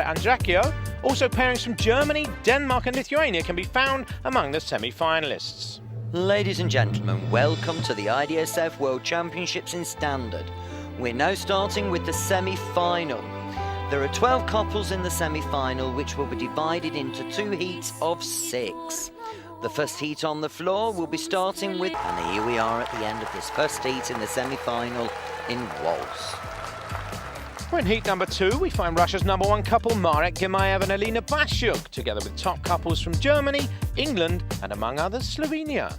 Andrakio. Also pairings from Germany, Denmark and Lithuania can be found among the semi-finalists. Ladies and gentlemen, welcome to the IDSF World Championships in Standard. We're now starting with the semi-final. There are 12 couples in the semi-final, which will be divided into 2 heats of 6. The first heat on the floor will be starting with, and here we are at the end of this first heat in the semi-final in waltz. In heat number 2, we find Russia's #1 couple Marek Gemaev and Alina Bashuk, together with top couples from Germany, England and among others Slovenia.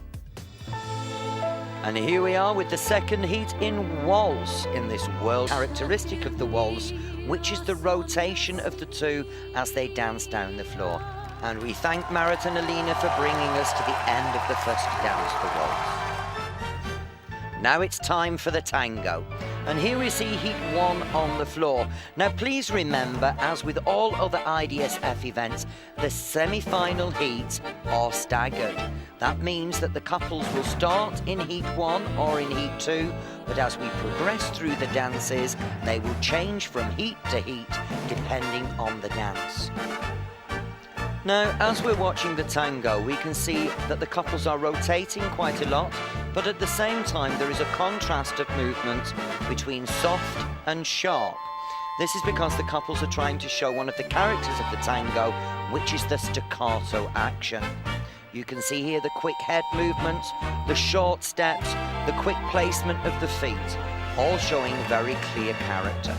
And here we are with the second heat in waltz in this world characteristic of the waltz, which is the rotation of the two as they dance down the floor. And we thank Marit and Alina for bringing us to the end of the first dance, the waltz. Now it's time for the tango. And here we see heat 1 on the floor. Now please remember, as with all other IDSF events, the semi-final heats are staggered. That means that the couples will start in heat 1 or in heat 2, but as we progress through the dances, they will change from heat to heat depending on the dance. Now, as we're watching the tango, we can see that the couples are rotating quite a lot, but at the same time there is a contrast of movement between soft and sharp. This is because the couples are trying to show one of the characters of the tango, which is the staccato action. You can see here the quick head movements, the short steps, the quick placement of the feet, all showing very clear character.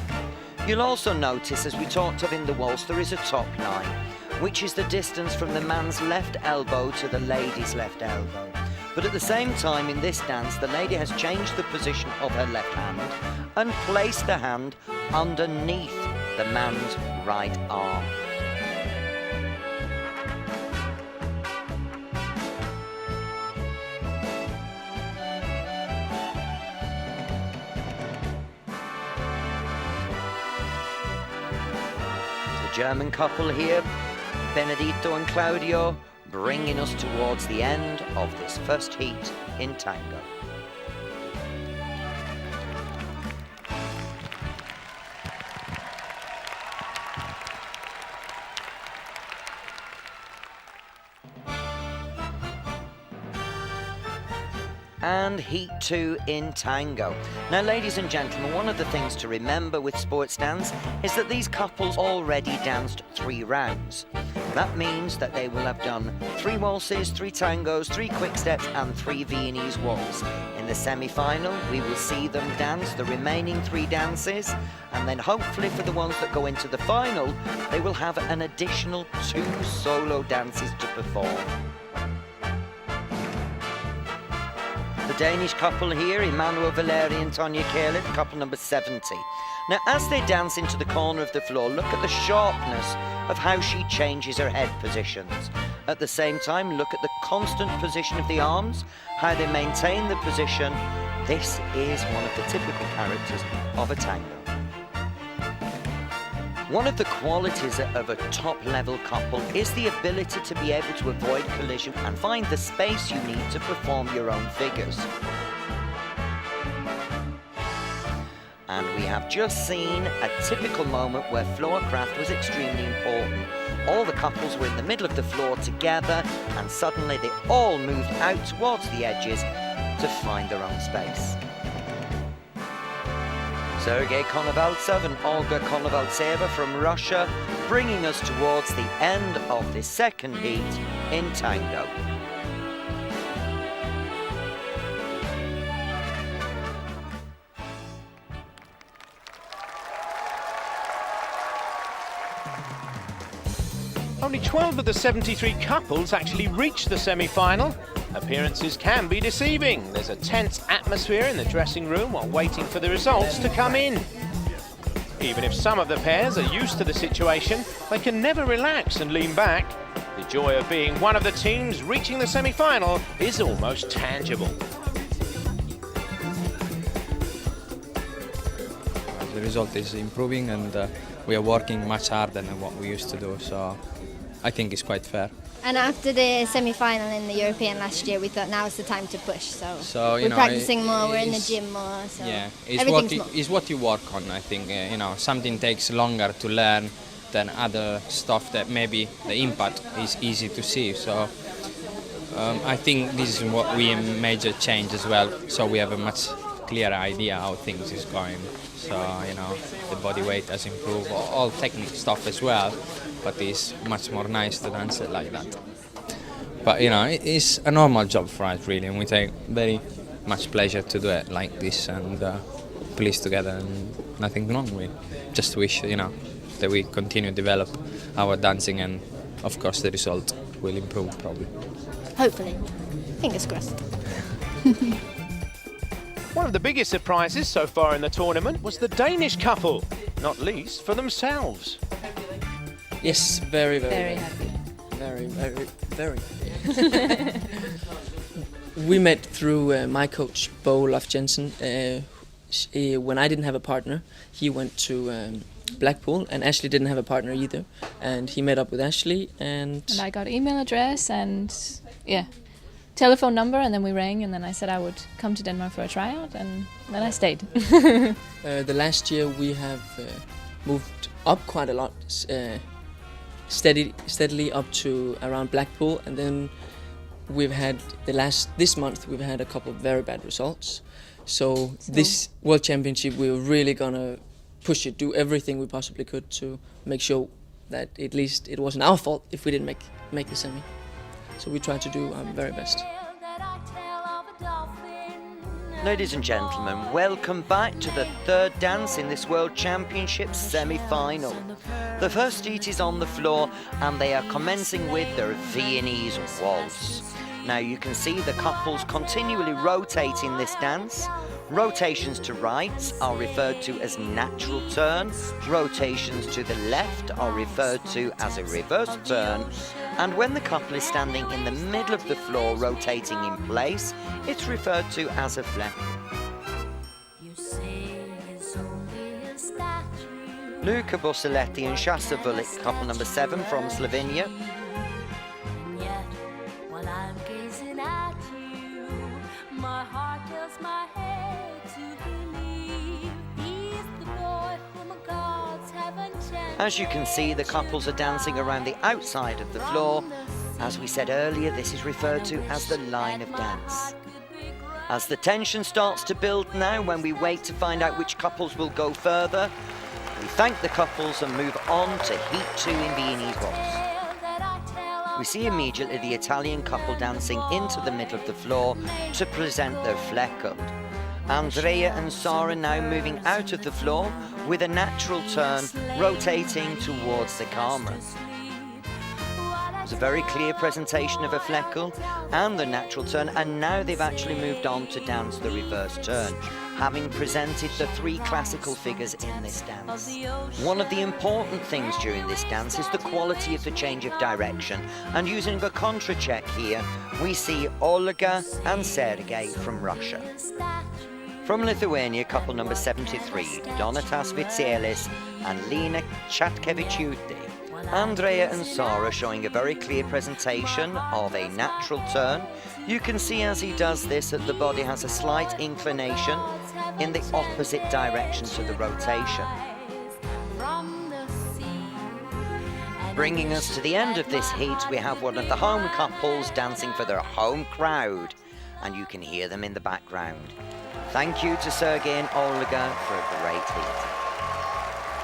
You'll also notice, as we talked of in the waltz, there is a top line, which is the distance from the man's left elbow to the lady's left elbow. But at the same time in this dance, the lady has changed the position of her left hand and placed the hand underneath the man's right arm. The German couple here, Benedito and Claudio, bringing us towards the end of this first heat in tango. And heat 2 in tango. Now, ladies and gentlemen, one of the things to remember with sports dance is that these couples already danced 3 rounds. That means that they will have done 3 waltzes, 3 tangos, 3 quick steps and 3 Viennese waltz. In the semi-final, we will see them dance the remaining 3 dances, and then hopefully for the ones that go into the final, they will have an additional 2 solo dances to perform. The Danish couple here, Emmanuel Valeri and Tonya Kierlin, couple number 70. Now, as they dance into the corner of the floor, look at the sharpness of how she changes her head positions. At the same time, look at the constant position of the arms, how they maintain the position. This is one of the typical characters of a tango. One of the qualities of a top-level couple is the ability to be able to avoid collision and find the space you need to perform your own figures. And we have just seen a typical moment where floor craft was extremely important. All the couples were in the middle of the floor together, and suddenly they all moved out towards the edges to find their own space. Sergei Konovaltsev and Olga Konovaltseva from Russia, bringing us towards the end of the second heat in tango. Only 12 of the 73 couples actually reached the semi-final. Appearances can be deceiving. There's a tense atmosphere in the dressing room while waiting for the results to come in. Even if some of the pairs are used to the situation, they can never relax and lean back. The joy of being one of the teams reaching the semi-final is almost tangible. The result is improving, and we are working much harder than what we used to do, so I think it's quite fair. And after the semi-final in the European last year, we thought now is the time to push. So we're practicing more, we're in the gym more. So yeah, it's what you work on. I think something takes longer to learn than other stuff that maybe the impact is easy to see. So I think this is what we major change as well. So we have a much clearer idea how things is going. So the body weight has improved, all technique stuff as well. But it's much more nice to dance it like that. But it's a normal job for us really, and we take very much pleasure to do it like this and police together, and nothing wrong with. Just wish that we continue to develop our dancing, and of course the result will improve probably. Hopefully, fingers crossed. One of the biggest surprises so far in the tournament was the Danish couple, not least for themselves. Yes, very happy. Very. We met through my coach, Bo Lof Jensen. When I didn't have a partner, he went to Blackpool, and Ashley didn't have a partner either. And he met up with Ashley, and I got email address and telephone number, and then we rang, and then I said I would come to Denmark for a tryout, and then I stayed. The last year we have moved up quite a lot, steadily up to around Blackpool, and then we've had this month we've had a couple of very bad results. So this World Championship we were really gonna push it, do everything we possibly could to make sure that at least it wasn't our fault if we didn't make the semi. So we tried to do our very best. Ladies and gentlemen, welcome back to the third dance in this World Championship semi-final. The first heat is on the floor, and they are commencing with their Viennese waltz. Now you can see the couples continually rotating this dance. Rotations to right are referred to as natural turn. Rotations to the left are referred to as a reverse turn. And when the couple is standing in the middle of the floor rotating in place, it's referred to as a fleck. Luca Bosseletti and Shasta Vulic, couple number 7 from Slovenia. My heart tells my head to believe he's the boy whom the gods have enchanted. As you can see, the couples are dancing around the outside of the floor. As we said earlier, this is referred to as the line of dance. As the tension starts to build now, when we wait to find out which couples will go further, we thank the couples and move on to Heat 2 in Viennese waltz. We see immediately the Italian couple dancing into the middle of the floor to present their flecko. Andrea and Sara now moving out of the floor with a natural turn, rotating towards the camera. It's a very clear presentation of a flecko and the natural turn, and now they've actually moved on to dance the reverse turn, having presented the 3 classical figures in this dance. One of the important things during this dance is the quality of the change of direction, and using a contra check here, we see Olga and Sergei from Russia. From Lithuania, couple number 73, Donatas Vitsielis and Lina Chatkevičiūtė. Andrea and Sara showing a very clear presentation of a natural turn. You can see as he does this that the body has a slight inclination in the opposite direction to the rotation. Bringing us to the end of this heat, we have one of the home couples dancing for their home crowd, and you can hear them in the background. Thank you to Sergei and Olga for a great heat.